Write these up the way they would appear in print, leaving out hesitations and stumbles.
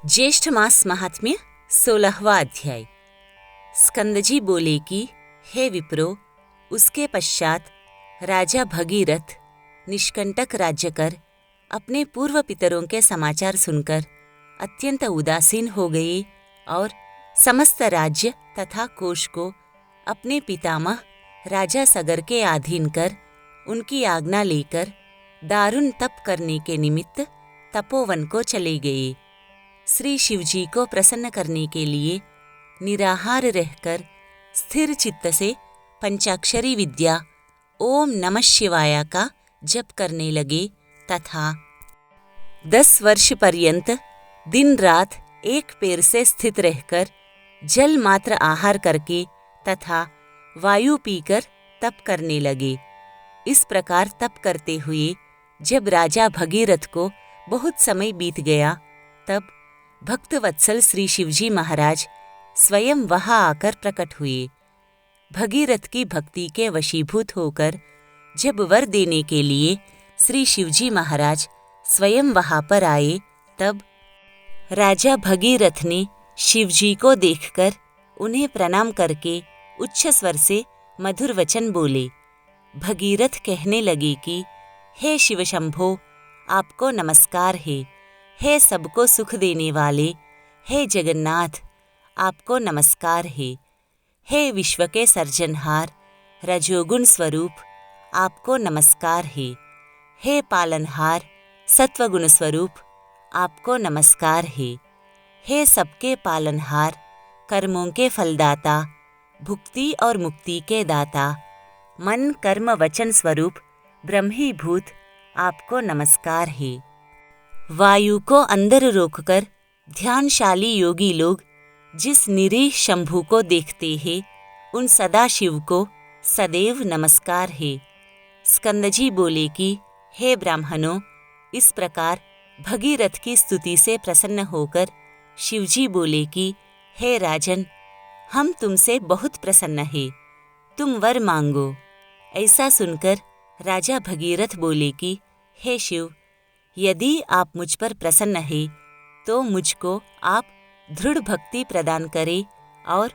ज्येष्ठ मास महात्म्य 16वां अध्याय। स्कंदजी बोले कि हे विप्रो, उसके पश्चात राजा भगीरथ निष्कंटक राज्य कर अपने पूर्व पितरों के समाचार सुनकर अत्यंत उदासीन हो गए और समस्त राज्य तथा कोष को अपने पितामह राजा सगर के अधीन कर उनकी आज्ञा लेकर दारुण तप करने के निमित्त तपोवन को चले गए। श्री शिवजी को प्रसन्न करने के लिए निराहार रहकर स्थिर चित्त से पंचाक्षरी विद्या ओम नमः शिवाय का जप करने लगे तथा 10 वर्ष पर्यंत दिन रात एक पैर से स्थित रहकर जल मात्र आहार करके तथा वायु पीकर तप करने लगे। इस प्रकार तप करते हुए जब राजा भगीरथ को बहुत समय बीत गया, तब भक्त वत्सल श्री शिवजी महाराज स्वयं वहां आकर प्रकट हुए। भगीरथ की भक्ति के वशीभूत होकर जब वर देने के लिए श्री शिवजी महाराज स्वयं वहां पर आए, तब राजा भगीरथ ने शिवजी को देखकर उन्हें प्रणाम करके उच्च स्वर से मधुर वचन बोले। भगीरथ कहने लगे कि हे शिव शंभो, आपको नमस्कार है। हे सबको सुख देने वाले, हे जगन्नाथ, आपको नमस्कार है। हे विश्व के सर्जनहार, रजोगुण स्वरूप, आपको नमस्कार है। हे पालनहार, सत्वगुण स्वरूप, आपको नमस्कार है। हे सबके पालनहार, कर्मों के फलदाता, भुक्ति और मुक्ति के दाता, मन कर्म वचन स्वरूप ब्रह्मीभूत, आपको नमस्कार है। वायु को अंदर रोककर ध्यानशाली योगी लोग जिस निरीह शंभु को देखते हैं, उन सदाशिव को सदैव नमस्कार है। स्कंदजी बोले कि हे ब्राह्मणों, इस प्रकार भगीरथ की स्तुति से प्रसन्न होकर शिवजी बोले कि हे राजन, हम तुमसे बहुत प्रसन्न हैं, तुम वर मांगो। ऐसा सुनकर राजा भगीरथ बोले कि हे शिव, यदि आप मुझ पर प्रसन्न हैं, तो मुझको आप दृढ़ भक्ति प्रदान करें और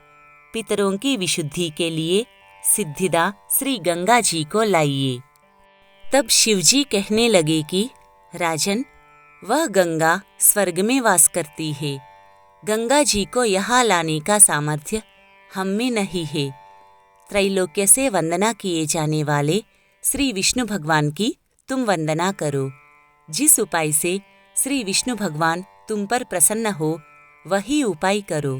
पितरों की विशुद्धि के लिए सिद्धिदा श्री गंगा जी को लाइए। तब शिवजी कहने लगे कि राजन, वह गंगा स्वर्ग में वास करती है। गंगा जी को यहाँ लाने का सामर्थ्य हम में नहीं है। त्रैलोक्य से वंदना किए जाने वाले श्री विष्णु भगवान की तुम वंदना करो। जिस उपाय से श्री विष्णु भगवान तुम पर प्रसन्न हो, वही उपाय करो।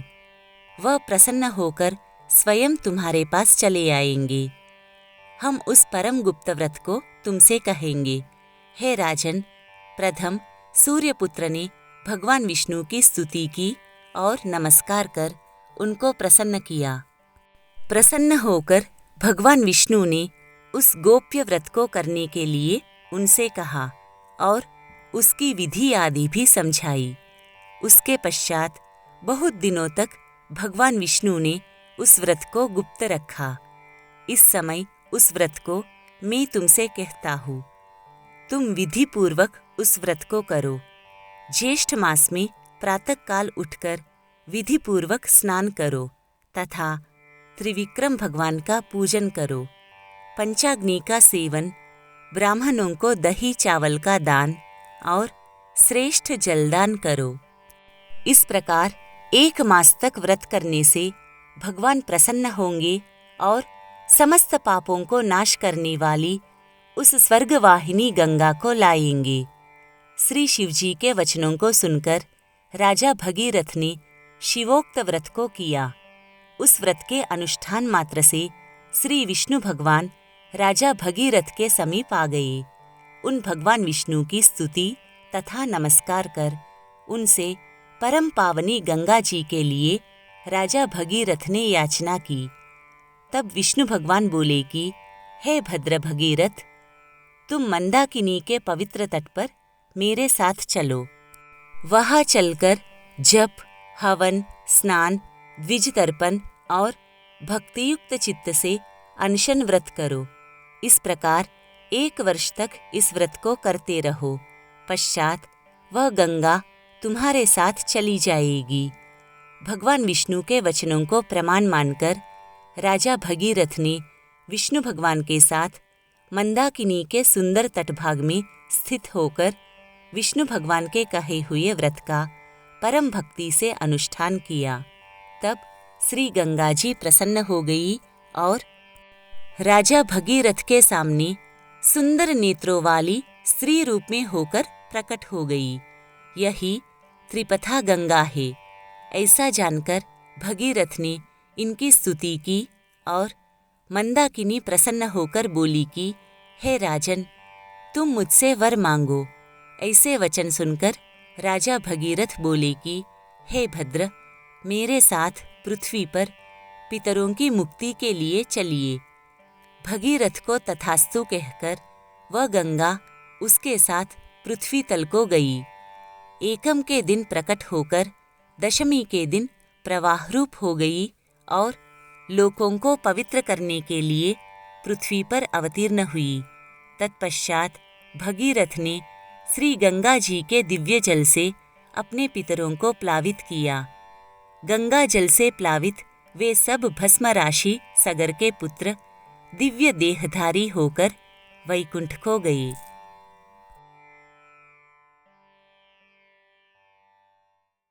वह प्रसन्न होकर स्वयं तुम्हारे पास चले आएंगे। हम उस परम गुप्त व्रत को तुमसे कहेंगे। हे राजन, प्रथम सूर्यपुत्र ने भगवान विष्णु की स्तुति की और नमस्कार कर उनको प्रसन्न किया। प्रसन्न होकर भगवान विष्णु ने उस गोप्य व्रत को करने के लिए उनसे कहा और उसकी विधि आदि भी समझाई। उसके पश्चात बहुत दिनों तक भगवान विष्णु ने उस व्रत को गुप्त रखा। इस समय उस व्रत को मैं तुमसे कहता हूँ, तुम विधि पूर्वक उस व्रत को करो। ज्येष्ठ मास में प्रातः काल उठकर विधि पूर्वक स्नान करो तथा त्रिविक्रम भगवान का पूजन करो। पंचाग्नि का सेवन, ब्राह्मणों को दही चावल का दान और श्रेष्ठ जलदान करो। इस प्रकार 1 मास तक व्रत करने से भगवान प्रसन्न होंगे और समस्त पापों को नाश करने वाली उस स्वर्गवाहिनी गंगा को लाएंगे। श्री शिवजी के वचनों को सुनकर राजा भगीरथ ने शिवोक्त व्रत को किया। उस व्रत के अनुष्ठान मात्र से श्री विष्णु भगवान राजा भगीरथ के समीप आ गए। उन भगवान विष्णु की स्तुति तथा नमस्कार कर उनसे परम पावनी गंगा जी के लिए राजा भगीरथ ने याचना की। तब विष्णु भगवान बोले कि हे भद्र भगीरथ, तुम मंदाकिनी के पवित्र तट पर मेरे साथ चलो। वहां चलकर जप, हवन, स्नान, द्विज तर्पण और भक्तियुक्त चित्त से अनशन व्रत करो। इस प्रकार 1 वर्ष तक इस व्रत को करते रहो। पश्चात वह गंगा तुम्हारे साथ चली जाएगी। भगवान विष्णु के वचनों को प्रमाण मानकर राजा भगीरथ ने विष्णु भगवान के साथ मंदाकिनी के सुंदर तटभाग में स्थित होकर विष्णु भगवान के कहे हुए व्रत का परम भक्ति से अनुष्ठान किया। तब श्री गंगा जी प्रसन्न हो गई और राजा भगीरथ के सामने सुंदर नेत्रों वाली स्त्री रूप में होकर प्रकट हो गई। यही त्रिपथा गंगा है। ऐसा जानकर भगीरथ ने इनकी स्तुति की और मंदाकिनी प्रसन्न होकर बोली कि हे राजन, तुम मुझसे वर मांगो। ऐसे वचन सुनकर राजा भगीरथ बोले कि हे भद्र, मेरे साथ पृथ्वी पर पितरों की मुक्ति के लिए चलिए। भगीरथ को तथास्तु कहकर वह गंगा उसके साथ पृथ्वी तल को गई। एकम के दिन प्रकट होकर दशमी के दिन प्रवाह रूप हो गई और लोकों को पवित्र करने के लिए पृथ्वी पर अवतीर्ण हुई। तत्पश्चात भगीरथ ने श्री गंगा जी के दिव्य जल से अपने पितरों को प्लावित किया। गंगा जल से प्लावित वे सब भस्म राशि सगर के पुत्र दिव्य देहधारी होकर वैकुंठ को गए।